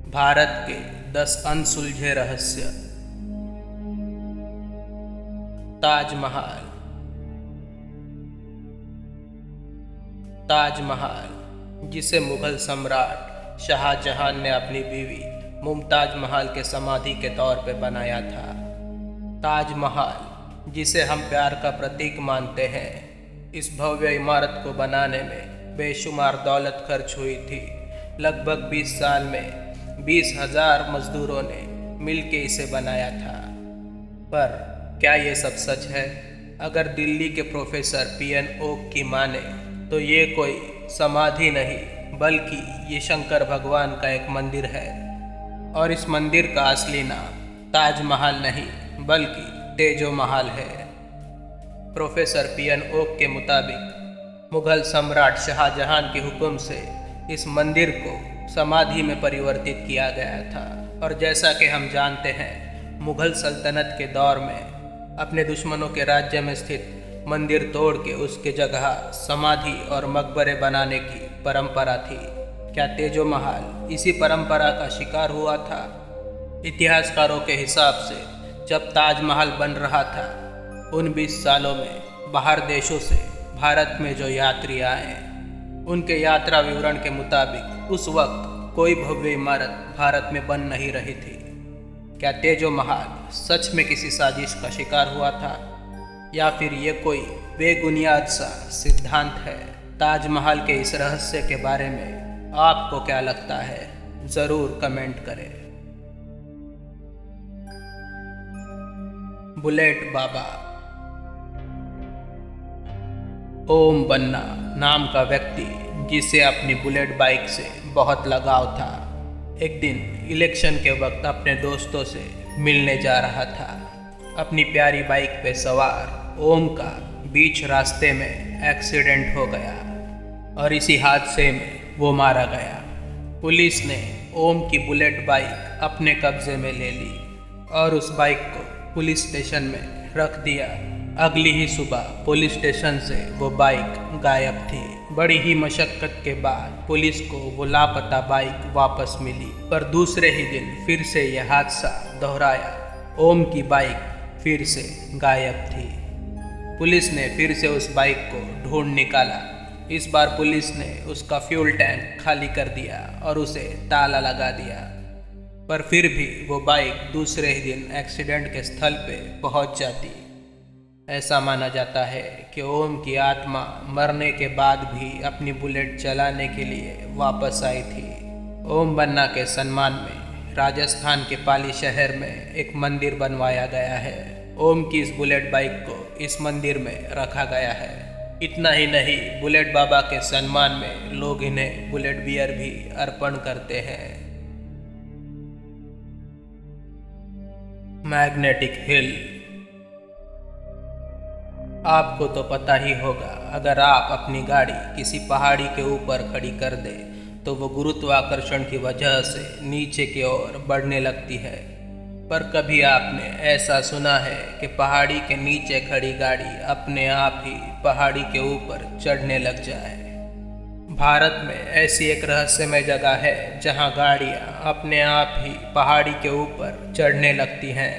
भारत के 10 अनसुलझे रहस्य। ताजमहल। ताजमहल, जिसे मुगल सम्राट शाहजहां ने अपनी बीवी मुमताज महल के समाधि के तौर पर बनाया था। ताजमहल, जिसे हम प्यार का प्रतीक मानते हैं, इस भव्य इमारत को बनाने में बेशुमार दौलत खर्च हुई थी। लगभग 20 साल में 20,000 मजदूरों ने मिलकर इसे बनाया था। पर क्या ये सब सच है? अगर दिल्ली के प्रोफेसर पीएन ओक की माने तो ये कोई समाधि नहीं, बल्कि ये शंकर भगवान का एक मंदिर है। और इस मंदिर का असली नाम ताजमहल नहीं, बल्कि तेजो महल है। प्रोफेसर पीएन ओक के मुताबिक मुगल सम्राट शाहजहां के हुक्म से इस मंदिर को समाधि में परिवर्तित किया गया था। और जैसा कि हम जानते हैं, मुगल सल्तनत के दौर में अपने दुश्मनों के राज्य में स्थित मंदिर तोड़ के उसके जगह समाधि और मकबरे बनाने की परंपरा थी। क्या तेजो महल इसी परंपरा का शिकार हुआ था? इतिहासकारों के हिसाब से जब ताजमहल बन रहा था, उन 20 सालों में बाहर देशों से भारत में जो यात्री आए, उनके यात्रा विवरण के मुताबिक उस वक्त कोई भव्य इमारत भारत में बन नहीं रही थी। क्या तेजो महल सच में किसी साजिश का शिकार हुआ था, या फिर ये कोई बेबुनियाद सा सिद्धांत है? ताजमहल के इस रहस्य के बारे में आपको क्या लगता है? ज़रूर कमेंट करें। बुलेट बाबा। ओम बन्ना नाम का व्यक्ति, जिसे अपनी बुलेट बाइक से बहुत लगाव था, एक दिन इलेक्शन के वक्त अपने दोस्तों से मिलने जा रहा था। अपनी प्यारी बाइक पे सवार ओम का बीच रास्ते में एक्सीडेंट हो गया और इसी हादसे में वो मारा गया। पुलिस ने ओम की बुलेट बाइक अपने कब्जे में ले ली और उस बाइक को पुलिस स्टेशन में रख दिया। अगली ही सुबह पुलिस स्टेशन से वो बाइक गायब थी। बड़ी ही मशक्कत के बाद पुलिस को वो लापता बाइक वापस मिली, पर दूसरे ही दिन फिर से यह हादसा दोहराया। ओम की बाइक फिर से गायब थी। पुलिस ने फिर से उस बाइक को ढूंढ निकाला। इस बार पुलिस ने उसका फ्यूल टैंक खाली कर दिया और उसे ताला लगा दिया, पर फिर भी वो बाइक दूसरे ही दिन एक्सीडेंट के स्थल पे पहुंच जाती। ऐसा माना जाता है कि ओम की आत्मा मरने के बाद भी अपनी बुलेट चलाने के लिए वापस आई थी। ओम बन्ना के सम्मान में राजस्थान के पाली शहर में एक मंदिर बनवाया गया है। ओम की इस बुलेट बाइक को इस मंदिर में रखा गया है। इतना ही नहीं, बुलेट बाबा के सम्मान में लोग इन्हें बुलेट बियर भी अर्पण करते हैं। Magnetic hill. आपको तो पता ही होगा, अगर आप अपनी गाड़ी किसी पहाड़ी के ऊपर खड़ी कर दे तो वो गुरुत्वाकर्षण की वजह से नीचे की ओर बढ़ने लगती है। पर कभी आपने ऐसा सुना है कि पहाड़ी के नीचे खड़ी गाड़ी अपने आप ही पहाड़ी के ऊपर चढ़ने लग जाए? भारत में ऐसी एक रहस्यमय जगह है जहां गाड़ियां अपने आप ही पहाड़ी के ऊपर चढ़ने लगती हैं।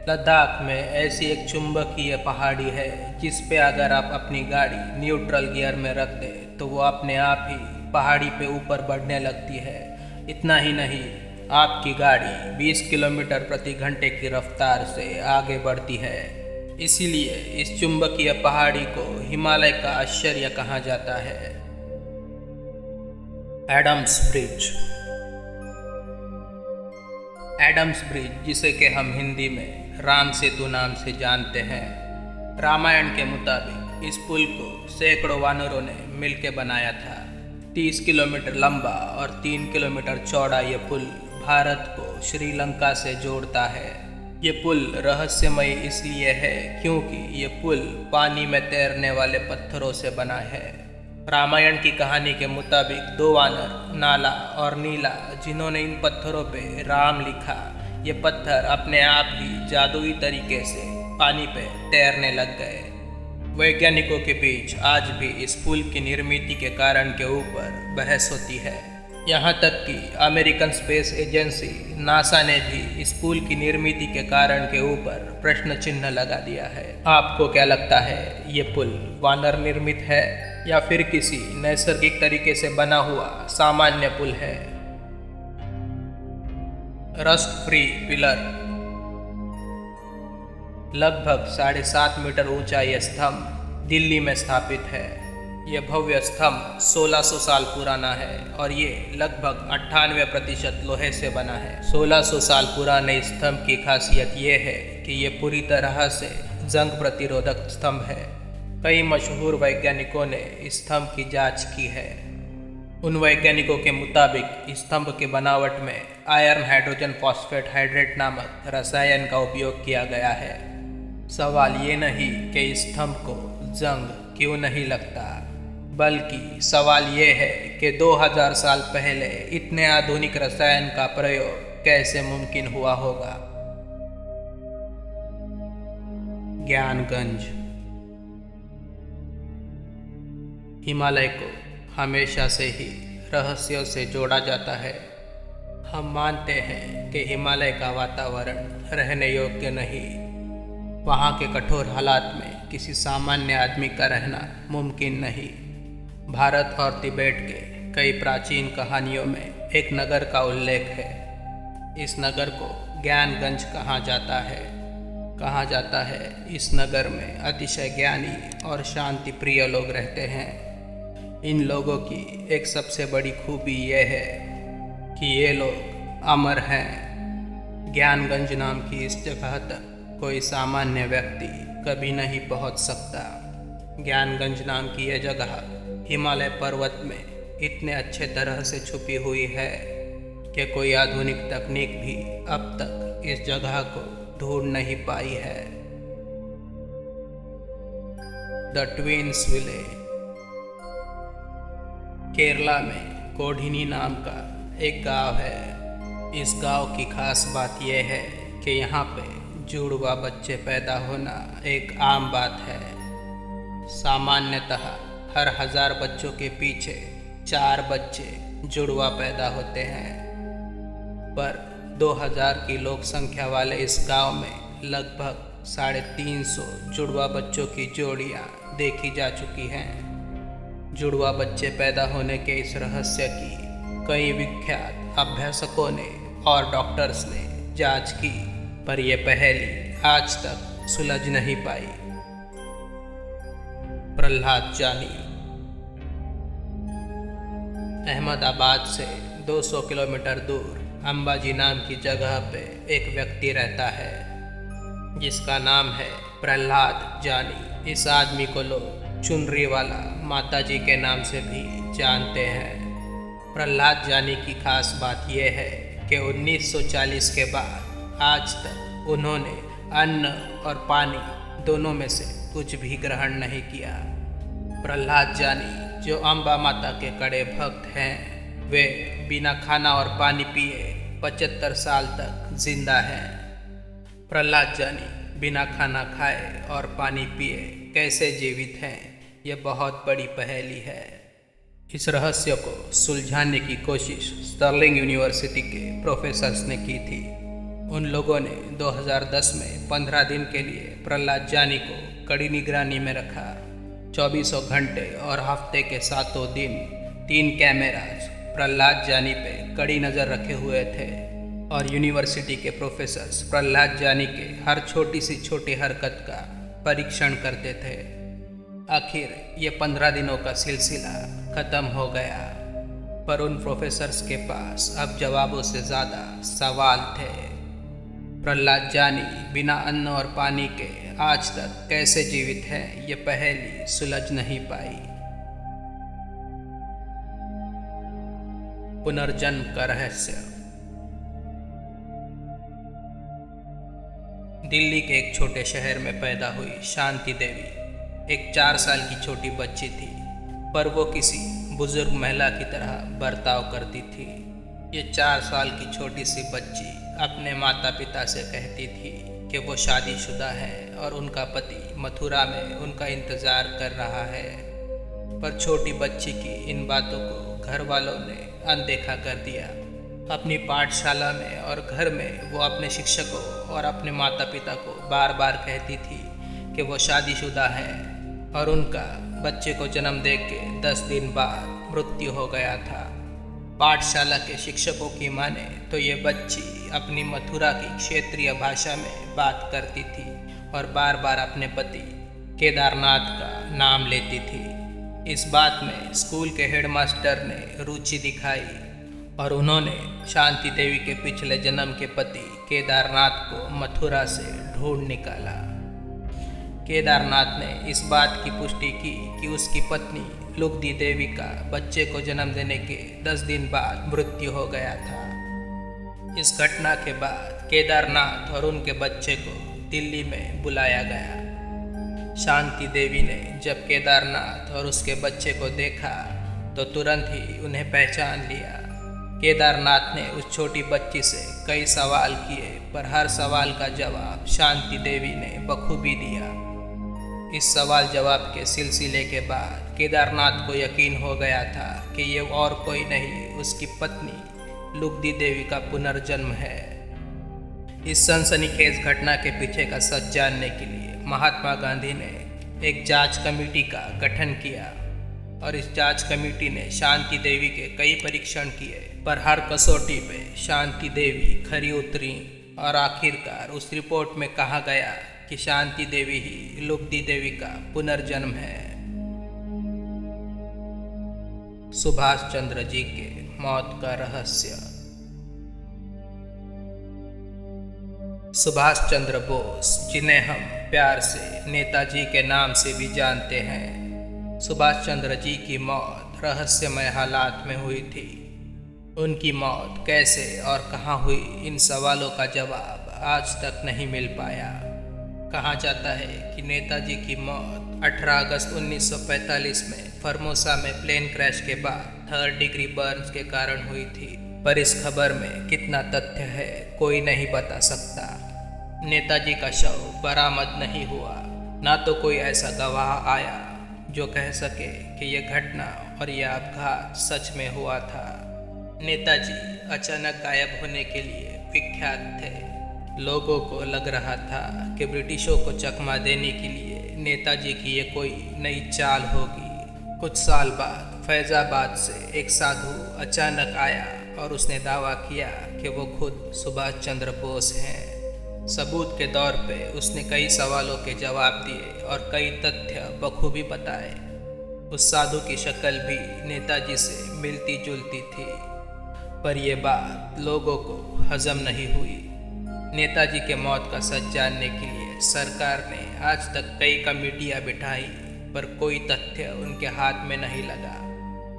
लद्दाख में ऐसी एक चुंबकीय पहाड़ी है जिस पे अगर आप अपनी गाड़ी न्यूट्रल गियर में रख दे तो वो अपने आप ही पहाड़ी पे ऊपर बढ़ने लगती है। इतना ही नहीं, आपकी गाड़ी 20 किलोमीटर प्रति घंटे की रफ्तार से आगे बढ़ती है। इसीलिए इस चुंबकीय पहाड़ी को हिमालय का आश्चर्य कहा जाता है। Adams bridge. एडम्स ब्रिज, जिसे कि हम हिंदी में राम सेतु नाम से जानते हैं, रामायण के मुताबिक इस पुल को सैकड़ों वानरों ने मिलकर बनाया था। 30 किलोमीटर लंबा और 3 किलोमीटर चौड़ा ये पुल भारत को श्रीलंका से जोड़ता है। ये पुल रहस्यमय इसलिए है क्योंकि ये पुल पानी में तैरने वाले पत्थरों से बना है। रामायण की कहानी के मुताबिक 2 वानर, नाला और नीला, जिन्होंने इन पत्थरों पे राम लिखा, ये पत्थर अपने आप ही जादुई तरीके से पानी पे तैरने लग गए। वैज्ञानिकों के बीच आज भी इस पुल की निर्मित के कारण के ऊपर बहस होती है। यहाँ तक कि अमेरिकन स्पेस एजेंसी नासा ने भी इस पुल की निर्मित के कारण के ऊपर प्रश्न चिन्ह लगा दिया है। आपको क्या लगता है, ये पुल वानर निर्मित है या फिर किसी नैसर्गिक तरीके से बना हुआ सामान्य पुल है? Rust free pillar. लगभग 7.5 मीटर ऊंचा यह स्तंभ दिल्ली में स्थापित है। यह भव्य स्तंभ 1600 साल पुराना है और ये लगभग 98% लोहे से बना है। 1600 साल पुराने स्तंभ की खासियत यह है कि ये पूरी तरह से जंग प्रतिरोधक स्तंभ है। कई मशहूर वैज्ञानिकों ने इस स्तंभ की जांच की है। उन वैज्ञानिकों के मुताबिक इस स्तंभ के बनावट में आयरन हाइड्रोजन फॉस्फेट हाइड्रेट नामक रसायन का उपयोग किया गया है। सवाल ये नहीं कि इस स्तंभ को जंग क्यों नहीं लगता, बल्कि सवाल ये है कि 2000 साल पहले इतने आधुनिक रसायन का प्रयोग कैसे मुमकिन हुआ होगा। ज्ञानगंज। हिमालय को हमेशा से ही रहस्यों से जोड़ा जाता है। हम मानते हैं कि हिमालय का वातावरण रहने योग्य नहीं। वहाँ के कठोर हालात में किसी सामान्य आदमी का रहना मुमकिन नहीं। भारत और तिब्बत के कई प्राचीन कहानियों में एक नगर का उल्लेख है। इस नगर को ज्ञानगंज कहा जाता है। इस नगर में अतिशय ज्ञानी और शांति प्रिय लोग रहते हैं। इन लोगों की एक सबसे बड़ी खूबी यह है कि ये लोग अमर हैं। ज्ञानगंज नाम की इस जगह तक कोई सामान्य व्यक्ति कभी नहीं पहुंच सकता। ज्ञानगंज नाम की यह जगह हिमालय पर्वत में इतने अच्छे तरह से छुपी हुई है कि कोई आधुनिक तकनीक भी अब तक इस जगह को ढूंढ नहीं पाई है। The twins village. केरला में कोडिनी नाम का एक गांव है। इस गांव की खास बात यह है कि यहाँ पे जुड़वा बच्चे पैदा होना एक आम बात है। सामान्यतः हर 1000 बच्चों के पीछे 4 बच्चे जुड़वा पैदा होते हैं, पर 2000 की लोक संख्या वाले इस गांव में लगभग 350 जुड़वा बच्चों की जोड़ियां देखी जा चुकी हैं। जुड़वा बच्चे पैदा होने के इस रहस्य की कई विख्यात अभ्यासकों ने और डॉक्टर्स ने जांच की, पर यह पहेली आज तक सुलझ नहीं पाई। प्रहलाद जानी। अहमदाबाद से 200 किलोमीटर दूर अंबाजी नाम की जगह पे एक व्यक्ति रहता है जिसका नाम है प्रहलाद जानी। इस आदमी को लोग चुनरी वाला माताजी के नाम से भी जानते हैं। प्रहलाद जानी की खास बात यह है कि 1940 के बाद आज तक उन्होंने अन्न और पानी दोनों में से कुछ भी ग्रहण नहीं किया। प्रहलाद जानी जो अम्बा माता के कड़े भक्त हैं, वे बिना खाना और पानी पिए 75 साल तक जिंदा हैं। प्रहलाद जानी बिना खाना खाए और पानी पिए कैसे जीवित हैं, यह बहुत बड़ी पहेली है। इस रहस्य को सुलझाने की कोशिश स्टर्लिंग यूनिवर्सिटी के प्रोफेसर्स ने की थी। उन लोगों ने 2010 में 15 दिन के लिए प्रहलाद जानी को कड़ी निगरानी में रखा। 24 घंटे और हफ्ते के 7 दिन 3 कैमरास प्रहलाद जानी पे कड़ी नज़र रखे हुए थे और यूनिवर्सिटी के प्रोफेसर्स प्रहलाद जानी के हर छोटी सी छोटी हरकत का परीक्षण करते थे। आखिर ये 15 दिनों का सिलसिला ख़त्म हो गया, पर उन प्रोफेसर्स के पास अब जवाबों से ज़्यादा सवाल थे। प्रहलाद जानी बिना अन्न और पानी के आज तक कैसे जीवित है, ये पहेली सुलझ नहीं पाई। पुनर्जन्म का रहस्य। दिल्ली के एक छोटे शहर में पैदा हुई शांति देवी एक 4 साल की छोटी बच्ची थी, पर वो किसी बुजुर्ग महिला की तरह बर्ताव करती थी। ये 4 साल की छोटी सी बच्ची अपने माता पिता से कहती थी कि वो शादीशुदा है और उनका पति मथुरा में उनका इंतज़ार कर रहा है, पर छोटी बच्ची की इन बातों को घर वालों ने अनदेखा कर दिया। अपनी पाठशाला में और घर में वो अपने शिक्षकों और अपने माता पिता को बार बार कहती थी कि वो शादीशुदा है और उनका बच्चे को जन्म दे के 10 दिन बाद मृत्यु हो गया था। पाठशाला के शिक्षकों की माने तो ये बच्ची अपनी मथुरा की क्षेत्रीय भाषा में बात करती थी और बार बार अपने पति केदारनाथ का नाम लेती थी। इस बात में स्कूल के हेडमास्टर ने रुचि दिखाई और उन्होंने शांति देवी के पिछले जन्म के पति केदारनाथ को मथुरा से ढूंढ निकाला। केदारनाथ ने इस बात की पुष्टि की कि उसकी पत्नी लुगदी देवी का बच्चे को जन्म देने के 10 दिन बाद मृत्यु हो गया था। इस घटना के बाद केदारनाथ और उनके बच्चे को दिल्ली में बुलाया गया। शांति देवी ने जब केदारनाथ और उसके बच्चे को देखा तो तुरंत ही उन्हें पहचान लिया। केदारनाथ ने उस छोटी बच्ची से कई सवाल किए पर हर सवाल का जवाब शांति देवी ने बखूबी दिया। इस सवाल जवाब के सिलसिले के बाद केदारनाथ को यकीन हो गया था कि ये और कोई नहीं उसकी पत्नी लुगदी देवी का पुनर्जन्म है। इस सनसनीखेज घटना के पीछे का सच जानने के लिए महात्मा गांधी ने एक जांच कमेटी का गठन किया और इस जांच कमेटी ने शांति देवी के कई परीक्षण किए पर हर कसौटी पे शांति देवी खरी उतरी और आखिरकार उस रिपोर्ट में कहा गया कि शांति देवी ही लुगदी देवी का पुनर्जन्म है। सुभाष चंद्र जी के मौत का रहस्य। सुभाष चंद्र बोस, जिन्हें हम प्यार से नेताजी के नाम से भी जानते हैं, सुभाष चंद्र जी की मौत रहस्यमय हालात में हुई थी। उनकी मौत कैसे और कहाँ हुई, इन सवालों का जवाब आज तक नहीं मिल पाया। कहा जाता है कि नेताजी की मौत 18 अगस्त 1945 में फर्मोसा में प्लेन क्रैश के बाद 3rd डिग्री बर्न्स के कारण हुई थी, पर इस खबर में कितना तथ्य है कोई नहीं बता सकता। नेताजी का शव बरामद नहीं हुआ, ना तो कोई ऐसा गवाह आया जो कह सके कि यह घटना और यह अपघात सच में हुआ था। नेताजी अचानक गायब होने के लिए विख्यात थे। लोगों को लग रहा था कि ब्रिटिशों को चकमा देने के लिए नेताजी की ये कोई नई चाल होगी। कुछ साल बाद फैज़ाबाद से एक साधु अचानक आया और उसने दावा किया कि वो खुद सुभाष चंद्र बोस हैं। सबूत के तौर पे उसने कई सवालों के जवाब दिए और कई तथ्य बखूबी बताए। उस साधु की शक्ल भी नेताजी से मिलती जुलती थी, पर यह बात लोगों को हजम नहीं हुई। नेताजी के मौत का सच जानने के लिए सरकार ने आज तक कई कमेटियां बिठाई, पर कोई तथ्य उनके हाथ में नहीं लगा।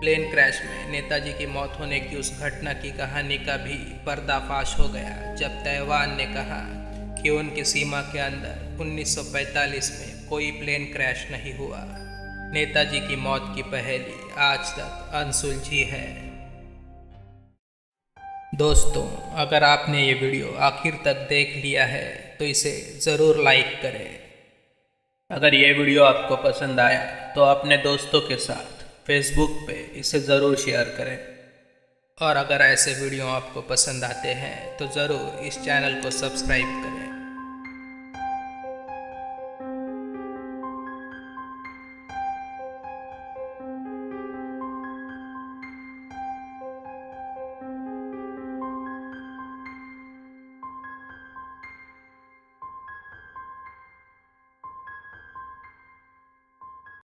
प्लेन क्रैश में नेताजी की मौत होने की उस घटना की कहानी का भी पर्दाफाश हो गया जब ताइवान ने कहा कि उनकी सीमा के अंदर 1945 में कोई प्लेन क्रैश नहीं हुआ। नेताजी की मौत की पहेली आज तक अनसुलझी है। दोस्तों, अगर आपने ये वीडियो आखिर तक देख लिया है तो इसे ज़रूर लाइक करें। अगर ये वीडियो आपको पसंद आया तो अपने दोस्तों के साथ फेसबुक पे इसे ज़रूर शेयर करें। और अगर ऐसे वीडियो आपको पसंद आते हैं तो ज़रूर इस चैनल को सब्सक्राइब करें।